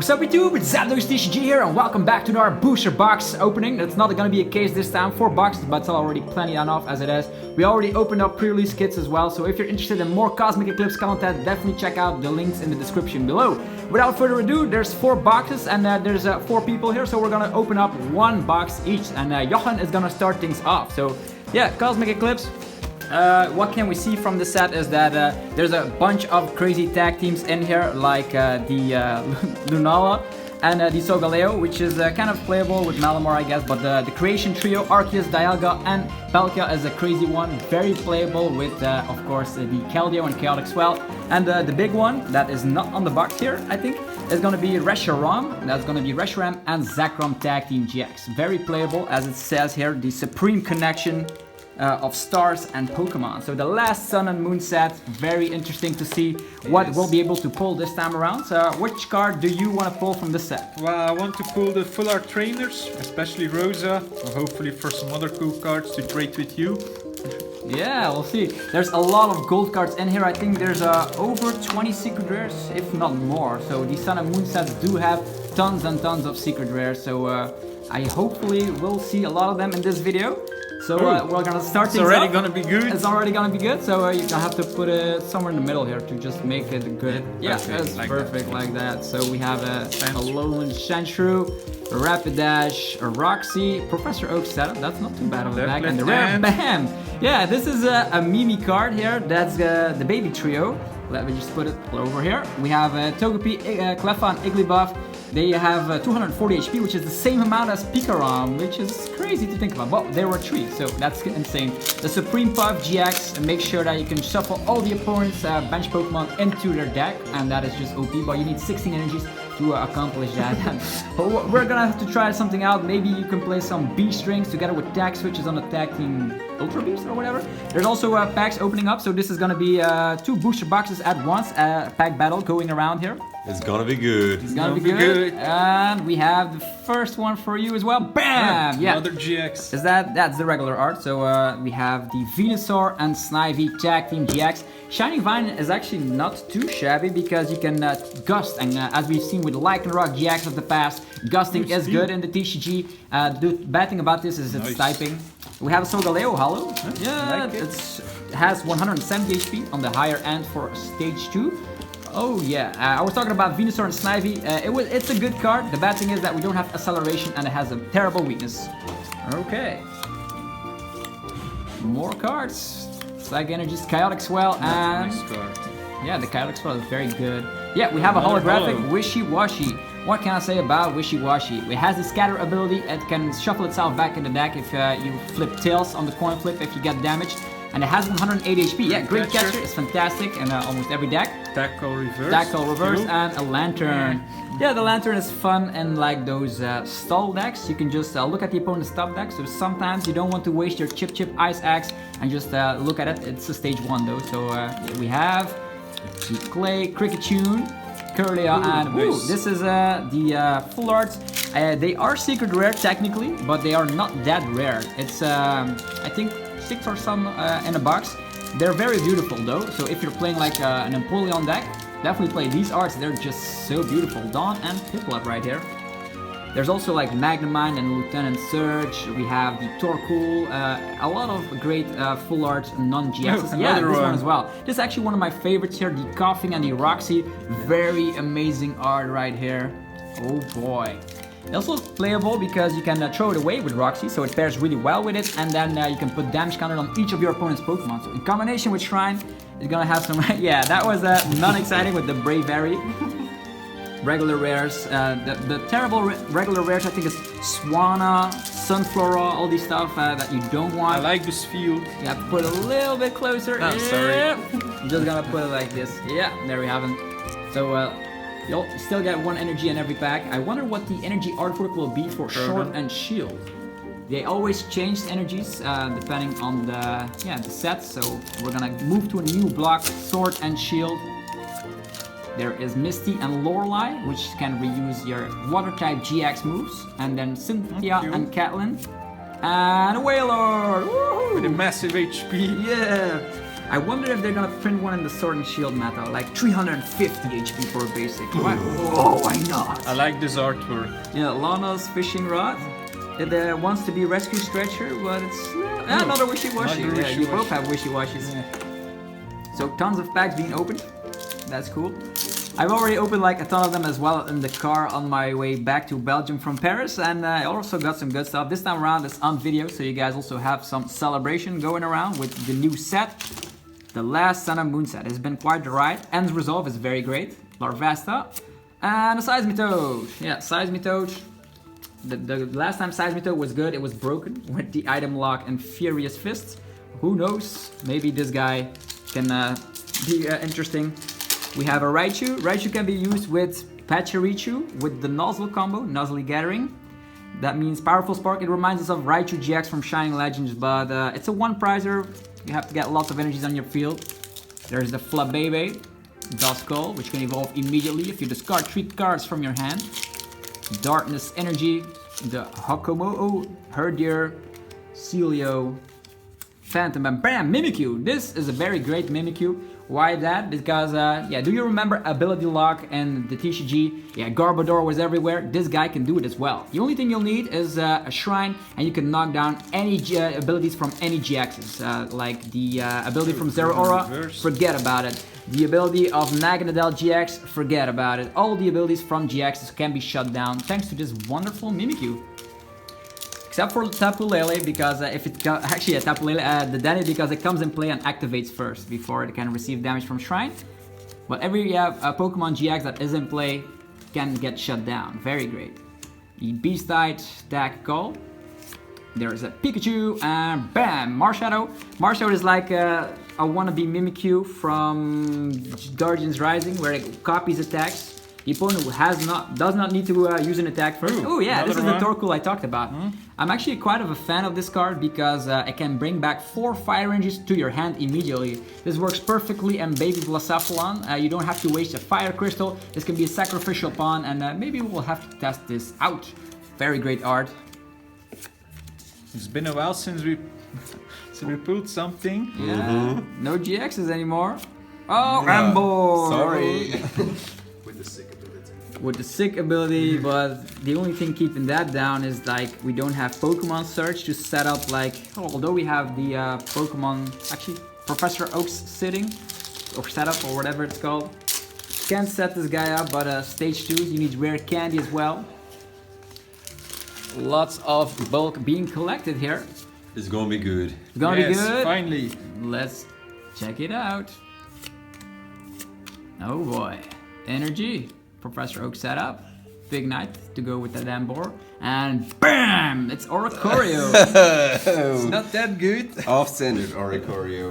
Sup YouTube, it's TCG here and welcome back to our booster box opening. It's not going to be a case this time, 4 boxes, but it's already plenty enough as it is. We already opened up pre-release kits as well, so if you're interested in more Cosmic Eclipse content, definitely check out the links in the description below. Without further ado, there's 4 boxes and there's 4 people here, so we're going to open up 1 box each and Johan is going to start things off. So yeah, Cosmic Eclipse. What can we see from the set is that there's a bunch of crazy tag teams in here, like the Lunala and the Solgaleo, which is kind of playable with Malamar, I guess, but the Creation Trio, Arceus, Dialga and Palkia is a crazy one, very playable with, of course, the Keldeo and Chaotic Swell. And the big one, that is not on the box here, I think, is going to be ReshiRom. That's going to be ReshiRom and ReshiRom Tag Team GX. Very playable, as it says here, the supreme connection of stars and Pokemon. So the last Sun and Moon set, very interesting to see what we'll be able to pull this time around. So which card do you want to pull from this set? Well, I want to pull the full art trainers, especially Rosa, or hopefully for some other cool cards to trade with you. Yeah, we'll see. There's a lot of gold cards in here. I think there's over 20 secret rares, if not more. So these Sun and Moon sets do have tons and tons of secret rares. So I hopefully will see a lot of them in this video. So we're gonna start things It's already up. gonna be good. It's already gonna be good. So you're gonna have to put it somewhere in the middle here to just make it good. Yeah, that's like perfect that. Like that. So we have a Alolan Sandshrew, a Rapidash, a Roxy, Professor Oak setup. That's not too bad of a deck. And the rare Bam! Yeah, this is a Mimi card here. That's the baby trio. Let me just put it over here. We have Togepi, Cleffa, and Igglybuff. They have 240 HP, which is the same amount as Pikarom, which is crazy to think about. But there were 3, so that's insane. The Supreme Puff GX, and make sure that you can shuffle all the opponent's bench Pokemon into their deck, and that is just OP, but you need 16 energies to accomplish that. But we're gonna have to try something out. Maybe you can play some B strings together with tag switches on the tag team Ultra Beast or whatever. There's also packs opening up, so this is gonna be 2 booster boxes at once, pack battle going around here. It's gonna be good. It's gonna be good. And we have the first one for you as well. Bam! Yeah. Another GX. That's the regular art. So we have the Venusaur and Snivy Tag Team GX. Shining Vine is actually not too shabby because you can gust, and as we've seen with Lycanroc GX of the past, gusting is good in the TCG. The bad thing about this is it's typing. We have a Solgaleo Hollow. Yeah, like it has 170 HP on the higher end for stage 2. Oh yeah, I was talking about Venusaur and Snivy. It's a good card. The bad thing is that we don't have acceleration and it has a terrible weakness. Okay. More cards. Psychic Energies, Chaotic Swell, and... Nice card. Yeah, the Chaotic Swell is very good. Yeah, we have a holographic Wishy-Washy. What can I say about Wishy-Washy? It has the scatter ability. It can shuffle itself back in the deck if you flip tails on the coin flip if you get damaged. And it has 180 HP. Yeah, great catcher. It's fantastic in almost every deck. Tackle reverse. Tackle reverse and a Lantern. Yeah, the Lantern is fun in like those stall decks. You can just look at the opponent's top deck. So sometimes you don't want to waste your Chip Ice Axe and just look at it. It's a stage 1 though. So we have Clay, Cricketune, Curlia, and nice. This is the full arts. They are secret rare technically, but they are not that rare. It's I think 6 or some in a box. They're very beautiful though, so if you're playing like an Empoleon deck, definitely play these arts. They're just so beautiful. Dawn and Piplup right here. There's also like Magnemine and Lieutenant Surge. We have the Torkoal, a lot of great full art non-GXs. Yeah, this one as well. This is actually one of my favorites here, the Coughing and the Roxy. Very amazing art right here. Oh boy. It's also playable because you can throw it away with Roxy, so it pairs really well with it, and then you can put damage counter on each of your opponent's Pokemon. So in combination with Shrine, it's gonna have some... yeah, that was non-exciting with the Braviary. Regular rares. The terrible regular rares, I think, is Swanna, Sunflora, all these stuff that you don't want. I like this field. You have to put it a little bit closer. Oh, sorry. I'm just gonna put it like this. Yeah, there we have it. So, you'll still get 1 energy in every pack. I wonder what the energy artwork will be for Sword and Shield. They always change energies depending on the sets. So we're gonna move to a new block, Sword and Shield. There is Misty and Lorelei, which can reuse your Water type GX moves, and then Cynthia and Caitlyn, and a Wailord. With a massive HP. Yeah. I wonder if they're gonna print one in the Sword and Shield meta, like 350 HP for a basic. Why? Oh, why not? I like this artwork. Yeah, Lana's fishing rod. It wants to be rescue stretcher, but it's another wishy-washy. Another Yeah, you wishy-washy. both have wishy-washies. Yeah. So tons of packs being opened. That's cool. I've already opened like a ton of them as well in the car on my way back to Belgium from Paris, and I also got some good stuff. This time around it's on video, so you guys also have some celebration going around with the new set. The last Sun and Moon set has been quite the ride. End's Resolve is very great. Larvesta. And a Seismitoad. Yeah, Seismitoad. The last time Seismitoad was good, it was broken with the item lock and Furious Fists. Who knows? Maybe this guy can be interesting. We have a Raichu. Raichu can be used with Pachirichu with the Nozzle combo, Nozzly Gathering. That means Powerful Spark. It reminds us of Raichu GX from Shining Legends, but it's a one-prizer. You have to get lots of energies on your field. There's the Flabebe, Duskull, which can evolve immediately if you discard 3 cards from your hand. Darkness Energy, the Hokomo, Herdier, Celio, Phantom, and bam, Mimikyu. This is a very great Mimikyu. Why that? Because, yeah, do you remember Ability Lock and the TCG? Yeah, Garbodor was everywhere. This guy can do it as well. The only thing you'll need is a Shrine, and you can knock down any abilities from any GXs. Like the ability from Zero Aura, forget about it. The ability of Naganadel GX, forget about it. All the abilities from GXs can be shut down thanks to this wonderful Mimikyu. Except for Tapu Lele, because if it actually Tapu Lele, the Danny, because it comes in play and activates first before it can receive damage from Shrine. But every Pokemon GX that is in play can get shut down. Very great. The Beastite, Dak Call. There's a Pikachu and bam, Marshadow. Marshadow is like a wannabe Mimikyu from Guardians Rising, where it copies attacks. The opponent does not need to use an attack first. Oh yeah, this is the Torkoal I talked about. I'm actually quite of a fan of this card because it can bring back 4 Fire Ranges to your hand immediately. This works perfectly in Baby Blacephalon. You don't have to waste a Fire Crystal. This can be a sacrificial pawn, and maybe we'll have to test this out. Very great art. It's been a while since we pulled something. Yeah, no GXs anymore. Oh, Rambo! Sorry. With the sick ability, but the only thing keeping that down is like we don't have Pokemon Search to set up like, although we have the Pokemon, actually Professor Oak's sitting, or setup, or whatever it's called. Can't set this guy up, but stage 2, you need rare candy as well. Lots of bulk being collected here. It's gonna be good. It's gonna be good. Finally. Let's check it out. Oh boy. Energy. Professor Oak setup. Big Knight to go with the Dambor. And BAM! It's Oricorio. It's not that good. Off-centered Oricorio.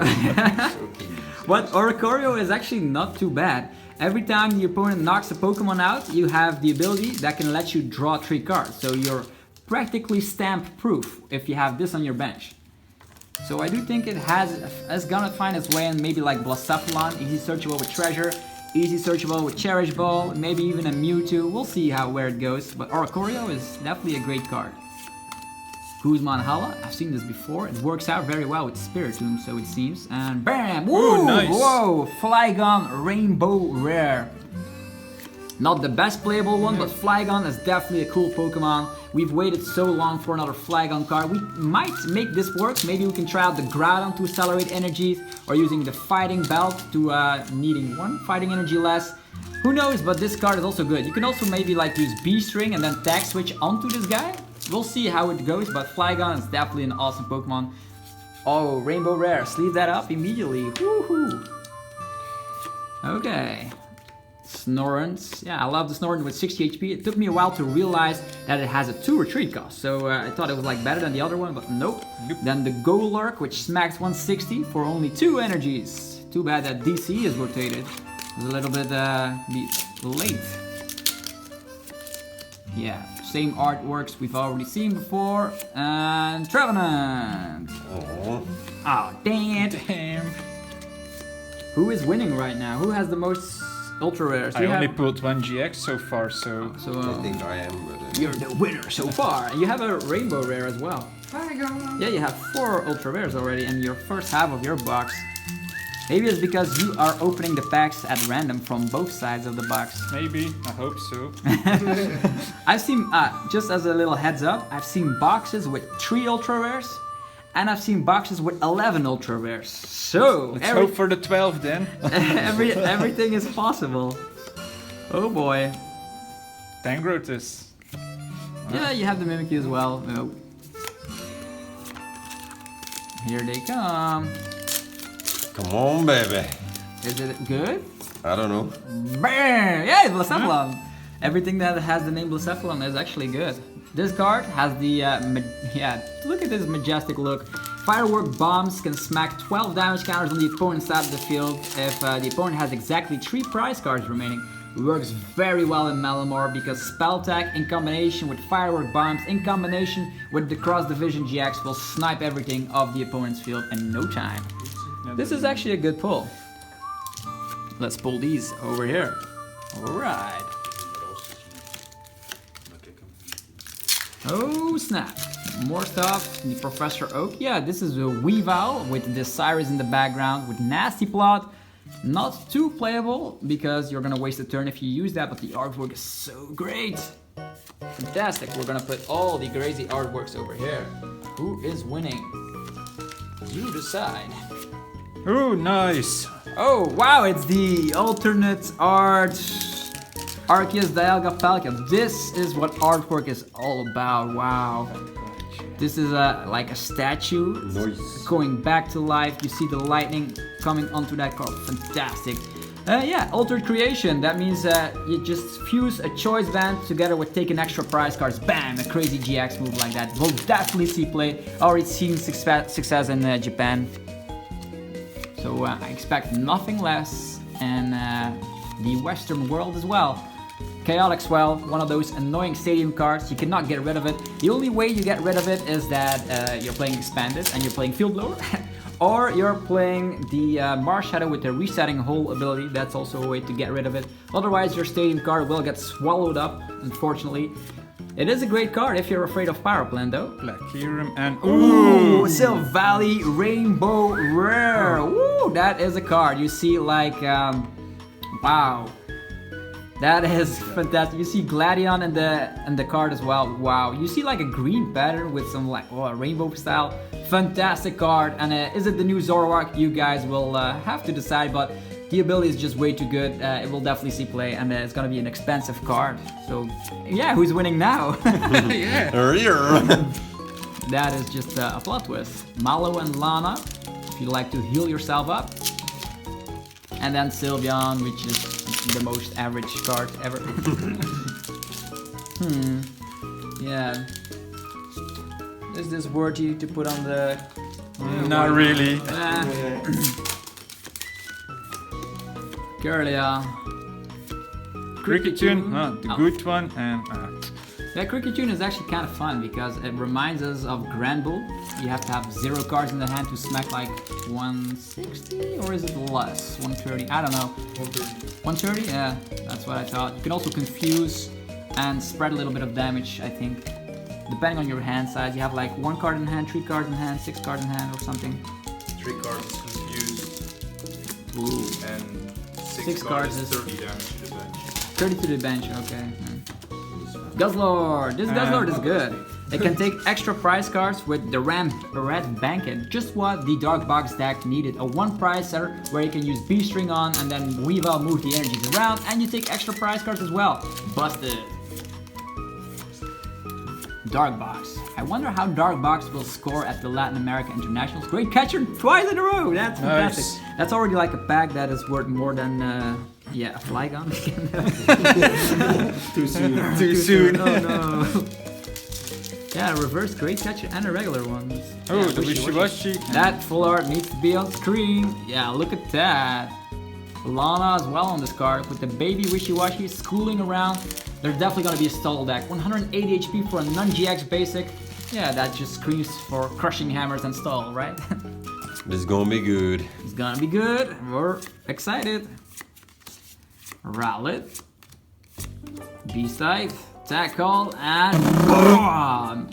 But Oricorio is actually not too bad. Every time the opponent knocks a Pokemon out, you have the ability that can let you draw 3 cards. So you're practically stamp proof if you have this on your bench. So I do think it's gonna find its way in maybe like Blacephalon, easy searchable with Treasure, easy searchable with Cherish Ball, maybe even a Mewtwo. We'll see where it goes, but Oricorio is definitely a great card. Guzman Hala, I've seen this before. It works out very well with Spiritomb, so it seems. And bam! Whoa! Ooh, nice. Whoa! Flygon Rainbow Rare. Not the best playable one, but Flygon is definitely a cool Pokemon. We've waited so long for another Flygon card. We might make this work. Maybe we can try out the Groudon to accelerate energies, or using the Fighting Belt to needing 1 fighting energy less. Who knows, but this card is also good. You can also maybe like use B-String and then tag switch onto this guy. We'll see how it goes, but Flygon is definitely an awesome Pokemon. Oh, Rainbow Rare. Sleeve that up immediately. Woohoo! Okay. Snorant. Yeah, I love the Snorant with 60 HP. It took me a while to realize that it has a 2 retreat cost. So I thought it was like better than the other one, but nope. Then the Golurk, which smacks 160 for only 2 energies. Too bad that DC is rotated. It's a little bit late. Yeah, same artworks we've already seen before. And Trevenant. Oh, dang it. Damn. Who is winning right now? Who has the most ultra rares? I only pulled 1 GX so far, so... I think I am, but... You're the winner so far. You have a rainbow rare as well. Yeah, you have 4 ultra rares already in your first half of your box. Maybe it's because you are opening the packs at random from both sides of the box. Maybe, I hope so. I've seen, just as a little heads up, I've seen boxes with 3 ultra rares, and I've seen boxes with 11 ultra rares. So Let's hope for the 12 then. everything is possible. Oh boy. Tangrotus. Yeah, you have the Mimikyu as well. Oh. Here they come. Come on, baby. Is it good? I don't know. Bam! Yeah, Blacephalon. Everything that has the name Blacephalon is actually good. This card has the, look at this majestic look. Firework bombs can smack 12 damage counters on the opponent's side of the field if the opponent has exactly 3 prize cards remaining. It works very well in Malamar because Spell Tag in combination with Firework Bombs in combination with the Cross Division GX will snipe everything off the opponent's field in no time. This is actually a good pull. Let's pull these over here. Alright. Oh snap. More stuff. The Professor Oak. Yeah, this is a Weavile with the Cyrus in the background with Nasty Plot. Not too playable because you're gonna waste a turn if you use that, but the artwork is so great. Fantastic. We're gonna put all the crazy artworks over here. Who is winning? You decide. Oh, nice. Oh wow, it's the alternate art Arceus Dialga Palkia. This is what artwork is all about. Wow. This is like a statue going back to life. You see the lightning coming onto that card. Fantastic. Yeah, altered creation. That means you just fuse a choice band together with taking extra prize cards. Bam! A crazy GX move like that. We'll definitely see play. Already seen success in Japan. So I expect nothing less in the Western world as well. Chaotic Swell, one of those annoying stadium cards, you cannot get rid of it. The only way you get rid of it is that you're playing Expanded and you're playing Field Blower. Or you're playing the Marshadow with the Resetting Hole ability, that's also a way to get rid of it. Otherwise your stadium card will get swallowed up, unfortunately. It is a great card if you're afraid of Pyroplan though. Black Hiram and... Ooh! Silvally Rainbow Rare! Ooh, that is a card. You see like, wow. That is fantastic. You see Gladion in the card as well. Wow. You see like a green pattern with some like rainbow style. Fantastic card. And is it the new Zoroark? You guys will have to decide, but the ability is just way too good. It will definitely see play, and it's gonna be an expensive card. So yeah, who's winning now? Yeah. That is just a plot twist. Malo and Lana, if you like to heal yourself up. And then Sylveon, which is the most average card ever. Yeah. Is this worthy to put on the... Not really. Kirlia. Cricketune, the good one, and... Yeah, Cricketune is actually kind of fun because it reminds us of Granbull. You have to have 0 cards in the hand to smack like 160, or is it less? 130? I don't know. 130? Yeah, that's what I thought. You can also confuse and spread a little bit of damage, I think. Depending on your hand size, you have like 1 card in hand, 3 cards in hand, 6 cards in hand, or something. 3 cards is confused. Ooh. And 6 cards is 30 damage to the bench. 30 to the bench, okay. Guzzlord! This Guzzlord is good. It can take extra prize cards with the Red Banquet. Just what the Dark Box deck needed. A 1 prize setter where you can use B-String on and then Weavile move the energies around, and you take extra prize cards as well. Busted! Dark Box. I wonder how Dark Box will score at the Latin America Internationals. Great catcher twice in a row! That's fantastic. Nice. That's already like a pack that is worth more than yeah, a Flygon. Too soon. Too soon. Oh no. Yeah, a reverse great catcher and a regular one. Oh, Yeah, the Wishy-Washy. That full art needs to be on screen. Yeah, look at that. Lana as well on this card with the baby Wishy-Washy schooling around. There's definitely going to be a stall deck. 180 HP for a non-GX basic. Yeah, that just screams for crushing hammers and stall, right? This is gonna be good. It's gonna be good. We're excited. Rowlet. B-Scythe. Tackle and BOOM!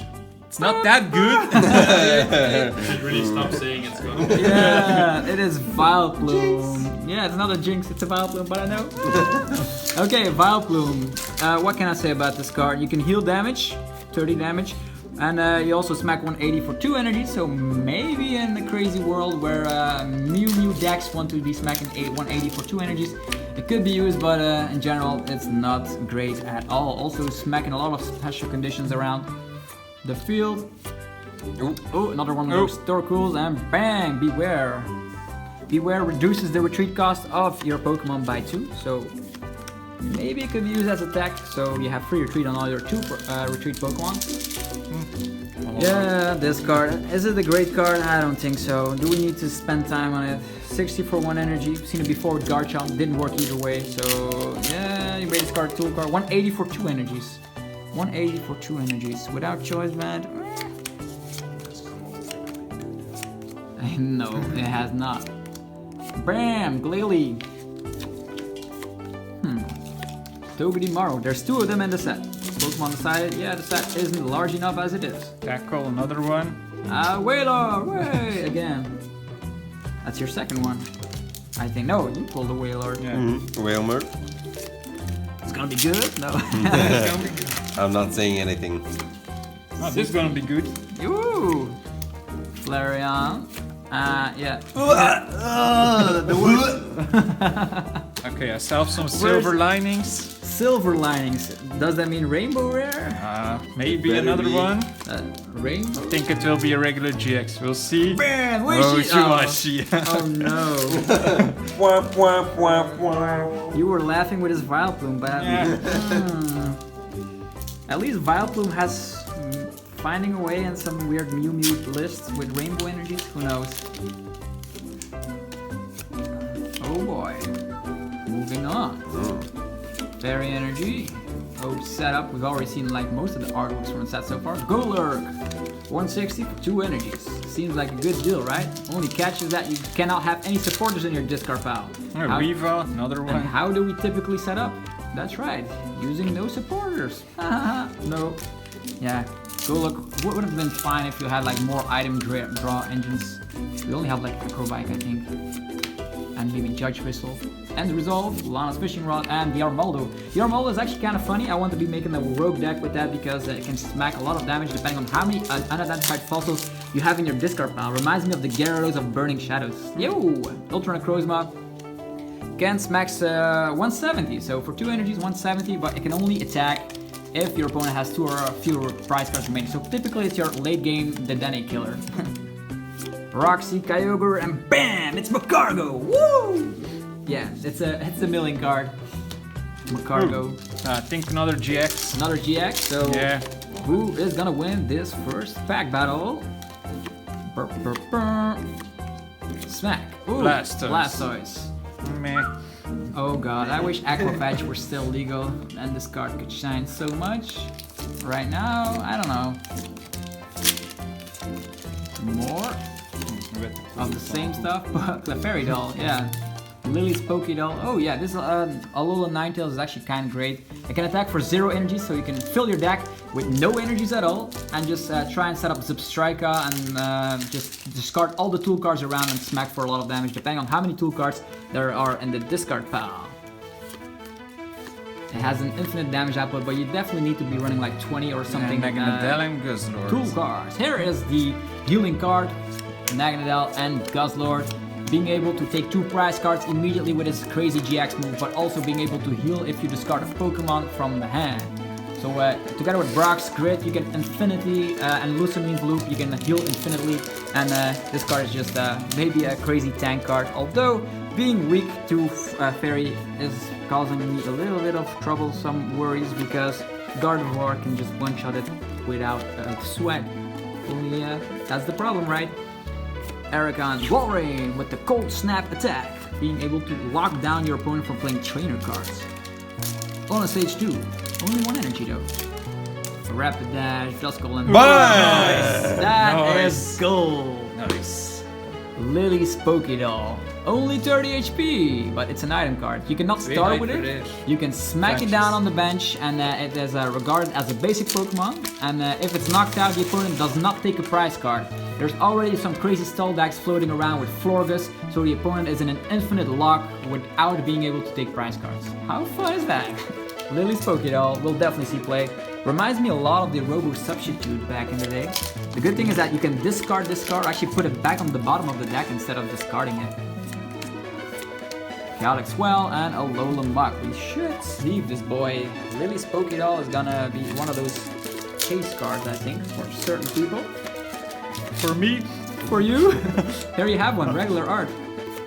It's not that good. You should really stop saying it's gonna be. Yeah, It is Vileplume. Yeah, it's not a Jinx, it's a Vileplume, but I know. Okay, Vileplume. What can I say about this card? You can heal damage, 30 damage, and you also smack 180 for 2 energy, so maybe in the crazy world where Mew decks want to be smacking 180 for 2 energies, it could be used, but in general, it's not great at all. Also smacking a lot of special conditions around the field. Oh, another one of those Torcools, and bang, Beware. Beware reduces the retreat cost of your Pokemon by 2, so maybe it could be used as attack, so you have free retreat on all your 2 retreat Pokemon. Yeah, this card. Is it a great card? I don't think so. Do we need to spend time on it? 60 for 1 energy. We've seen it before with Garchomp. Didn't work either way, so yeah, you made this card tool card. 180 for 2 energies. 180 for 2 energies. Without choice, man. No, it has not. Bam! Glalie! Togedemaru. There's 2 of them in the set. Pokemon decided, yeah, the set isn't large enough as it is. Tackle, another one. Whaler! Way! Again. That's your second one. I think. No, you pulled the Whaler. Yeah. Whalmer. It's gonna be good? No. It's gonna be good. I'm not saying anything. Oh, this is gonna be good. Ooh! Flareon. Yeah. The worst. Okay, I saw some silver linings. Silver linings. Does that mean rainbow rare? Maybe Better another be. one. Rainbow? I think it will be a regular GX. We'll see. Man, where is she? Wishy-washy. Oh no. Womp womp womp womp. You were laughing with his Vileplume, but at least Vileplume has finding a way in some weird Mew lists with rainbow energies. Who knows? Oh boy. Moving on. Fairy energy. Oh, setup. We've already seen like most of the artworks from the set so far. Golurk. 160 for 2 energies. Seems like a good deal, right? Only catch is that you cannot have any supporters in your discard pile. Riva, another one. And how do we typically set up? That's right, using no supporters. No. Yeah, Golurk would have been fine if you had like more item draw engines. We only have like Acrobike, I think. And maybe Judge Whistle. And Resolve, Lana's Fishing Rod, and the Armaldo. The Armaldo is actually kind of funny. I want to be making a rogue deck with that because it can smack a lot of damage depending on how many unidentified fossils you have in your discard pile. Reminds me of the Gyarados of Burning Shadows. Yo! Ultra Necrozma can smack 170, so for 2 energies 170, but it can only attack if your opponent has 2 or fewer prize cards remaining. So typically it's your late game Dedenne killer. Roxy, Kyogre, and bam! It's Macargo! Woo! Yeah, it's a milling card. Macargo. I think another GX. Another GX, so yeah. Who is gonna win this first pack battle? Burr, burr, burr. Smack. Ooh, Blastoise. Blastoise. Meh. Oh god, I wish Aquafetch were still legal and this card could shine so much. Right now, I don't know. More of the same stuff, but Clefairy Doll, yeah. Lily's Pokédoll. Oh yeah, this Alola Ninetales is actually kind of great. It can attack for 0 energy, so you can fill your deck with no energies at all, and just try and set up Zubstrika and just discard all the tool cards around and smack for a lot of damage, depending on how many tool cards there are in the discard pile. It has an infinite damage output, but you definitely need to be running like 20 or something. Naganadel, Guzzlord. Tool cards. Here is the healing card, Naganadel and Guzzlord. Being able to take 2 prize cards immediately with his crazy GX move, but also being able to heal if you discard a Pokemon from the hand. So together with Brock's Grit, you get Infinity, and Lucamine's Loop, you can heal infinitely, and this card is just maybe a crazy tank card, although being weak to Fairy is causing me a little bit of trouble, some worries, because Gardevoir can just one-shot it without sweat. Only that's the problem, right? Aragon Walrein with the Cold Snap attack, being able to lock down your opponent from playing trainer cards. On stage 2, only 1 energy though. Rapid Dash, Duskull, and Nice! That is gold. Nice. Lily's Pokédoll, only 30 HP, but it's an item card. You cannot start with it. You can smack it down on the bench, and it is regarded as a basic Pokemon. And if it's knocked out, the opponent does not take a prize card. There's already some crazy stall decks floating around with Florgus, so the opponent is in an infinite lock without being able to take prize cards. How fun is that? Lily's Pokédoll will definitely see play. Reminds me a lot of the Robo Substitute back in the day. The good thing is that you can discard this card, actually put it back on the bottom of the deck instead of discarding it. Chaotic Swell and Alola Muck. We should sleeve this boy. Lily's Pokédoll is gonna be one of those case cards, I think, for certain people. For me, For you, here you have one, regular art.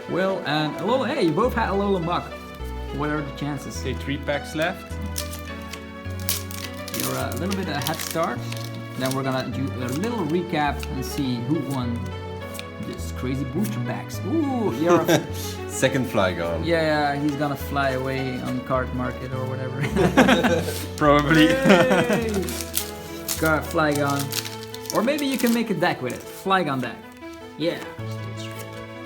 Will and Alola. Hey, you both had Alola Muck. What are the chances? say 3 packs left. You're a little bit a head start. Then we're gonna do a little recap and see who won this crazy booster packs. Ooh, you're a, Second Flygon. yeah, he's gonna fly away on card market or whatever. Probably. Yay! Got Flygon. Or maybe you can make a deck with it. Flygon deck. Yeah.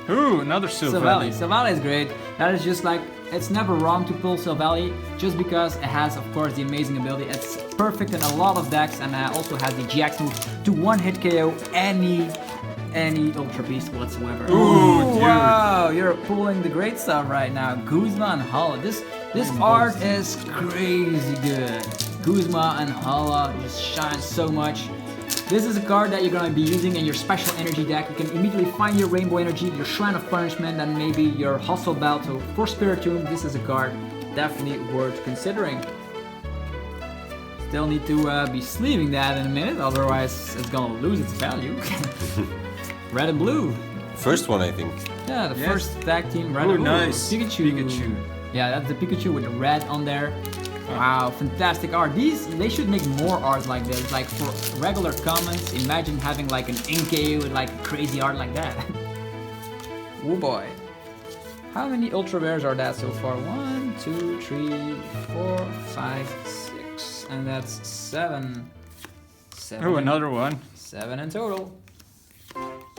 Ooh, another Silvally. Silvally. Silvally is great. That is just like, it's never wrong to pull Silvally just because it has, of course, the amazing ability. It's perfect in a lot of decks and also has the GX move to one-hit KO any Ultra Beast whatsoever. Ooh, dude. Wow, you're pulling the great stuff right now. Guzma and Hala. This art is crazy good. Guzma and Hala just shine so much. This is a card that you're going to be using in your special energy deck. You can immediately find your Rainbow Energy, your Shrine of Punishment, and maybe your Hustle Belt. So for Spiritomb, this is a card definitely worth considering. Still need to be sleeving that in a minute, otherwise it's going to lose its value. Red and blue. First one, I think. Yeah, the Yes. first tag team. Red Oh, and blue. nice. Pikachu. Yeah, that's the Pikachu with the red on there. Wow, fantastic art. They should make more art like this. Like for regular comments, imagine having like an Inkay with like crazy art like that. Oh boy. How many ultra rares are that so far? 1, 2, 3, 4, 5, 6, and that's 7. 7. Oh, another one. 7 in total.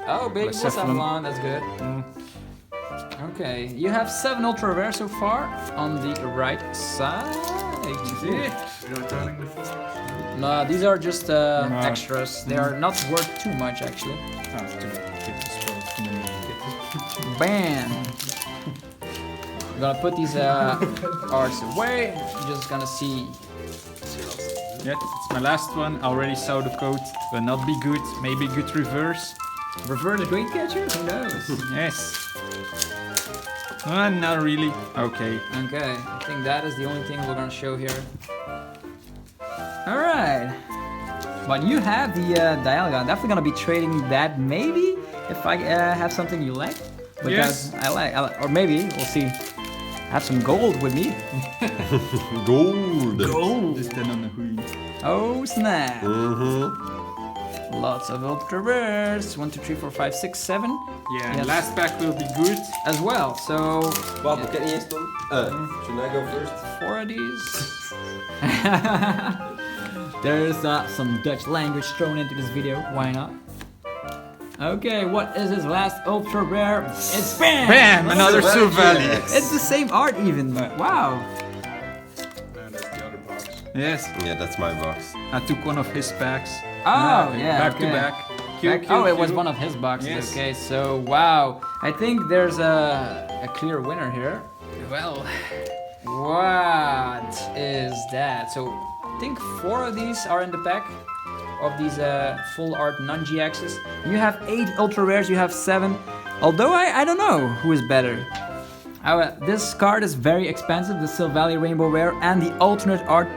Oh, big Blacephalon. Blacephalon, that's good. Okay, you have 7 ultra rares so far on the right side. See? You're not counting the fours? No, these are just extras. They are not worth too much actually. Oh, it's too bad. Bam! I'm gonna put these arts away. I'm just gonna see. Yeah, it's my last one. I already saw the code. Will not be good. Maybe good reverse. Revert the Great Catcher? Who knows? Yes. Not really. Okay. Okay, I think that is the only thing we're gonna show here. Alright. But you have the Dialga. I'm definitely gonna be trading that maybe if I have something you like. Because Yes. I like, or maybe, we'll see. I have some gold with me. Gold. Gold! Just then on the hui. Oh snap! Mm-hmm. Lots of ultra rares. 1, 2, 3, 4, 5, 6, 7. Yeah, Yes. last pack will be good. As well. So Wat ken je eerst dan? Should I go first? 4 of these. There's some Dutch language thrown into this video. Why not? Okay, what is his last ultra rare? It's BAM! Bam! Another Silvally Silvally. GX. It's the same art even. Wow. No, that's the other box. Yes, Yeah, that's my box. I took one of his packs. Oh, yeah. Back okay. to back. Oh, it was one of his boxes. Yes. Okay, so wow. I think there's a clear winner here. Well, what is that? So I think 4 of these are in the pack of these full art non-GXs. You have 8 ultra rares, you have 7. Although I don't know who is better. This card is very expensive, the Silvally Rainbow Rare and the alternate art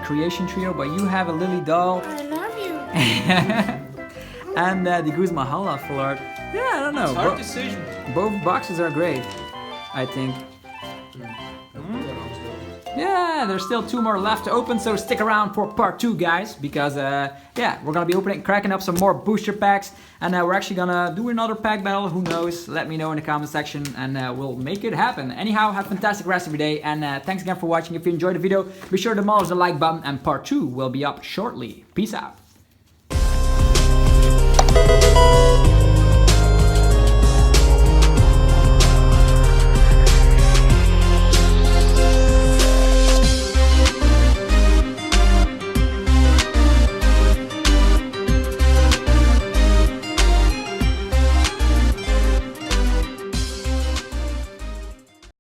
creation trio, but you have a Lily Doll. I love you. And the Guzma Hala full art. Yeah, I don't know. Hard decision. Both boxes are great, I think. Yeah, there's still 2 more left to open, so stick around for part 2, guys, because yeah, we're gonna be cracking up some more booster packs, and we're actually gonna do another pack battle. Who knows? Let me know in the comment section, and we'll make it happen. Anyhow, have a fantastic rest of your day, and thanks again for watching. If you enjoyed the video, be sure to demolish the like button, and part 2 will be up shortly. Peace out.